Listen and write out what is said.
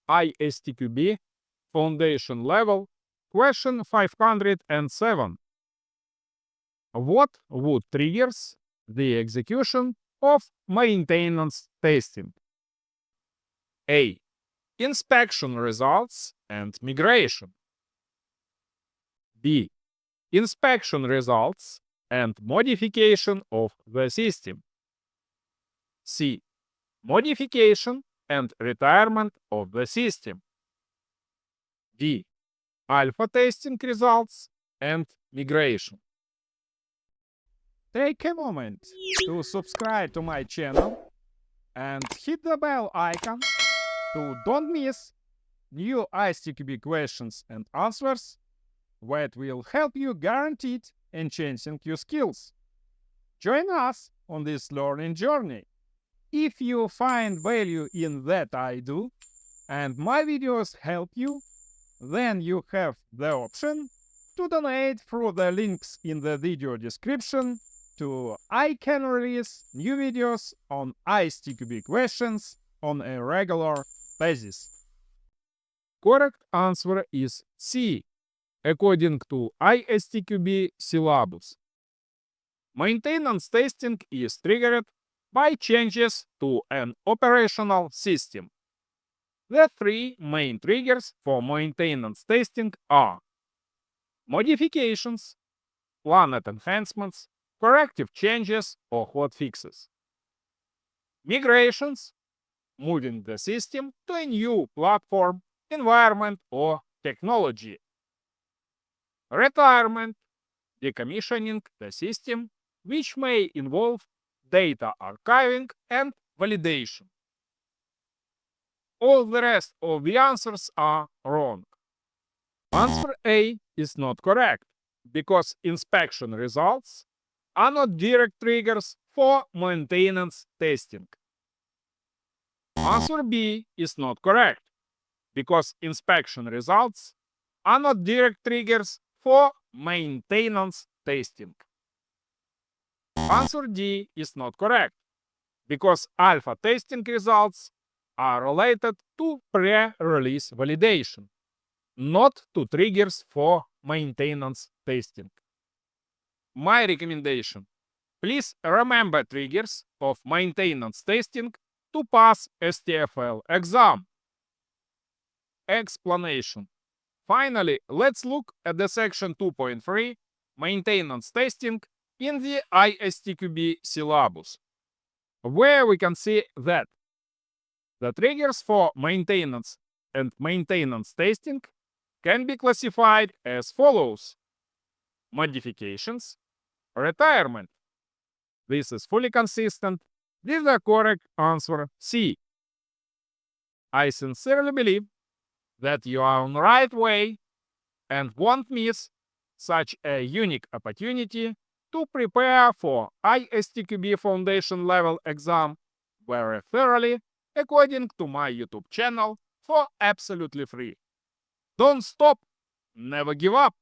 ISTQB Foundation Level, question 507. What would triggers the execution of maintenance testing? A. Inspection results and migration. B. Inspection results and modification of the system. C. Modification and retirement of the system. D. Alpha testing results and migration. Take a moment to subscribe to my channel and hit the bell icon to don't miss new ISTQB questions and answers that will help you guaranteed enhancing your skills. Join us on this learning journey. If you find value in that I do and my videos help you, then you have the option to donate through the links in the video description to I can release new videos on ISTQB questions on a regular basis. Correct answer is C, according to ISTQB Syllabus. Maintenance testing is triggered by changes to an operational system. The three main triggers for maintenance testing are modifications, planned enhancements, corrective changes or hotfixes. Migrations, moving the system to a new platform, environment or technology. Retirement, decommissioning the system, which may involve data archiving and validation. All the rest of the answers are wrong. Answer A is not correct, because inspection results are not direct triggers for maintenance testing. Answer B is not correct, because inspection results are not direct triggers for maintenance testing. Answer D is not correct, because alpha testing results are related to pre-release validation, not to triggers for maintenance testing. My recommendation: please remember triggers of maintenance testing to pass STFL exam. Explanation. Finally, let's look at the section 2.3 maintenance testing in the ISTQB syllabus, where we can see that the triggers for maintenance and maintenance testing can be classified as follows: modifications, retirement. This is fully consistent with the correct answer C. I sincerely believe that you are on the right way and won't miss such a unique opportunity to prepare for ISTQB Foundation level exam very thoroughly according to my YouTube channel for absolutely free. Don't stop, never give up.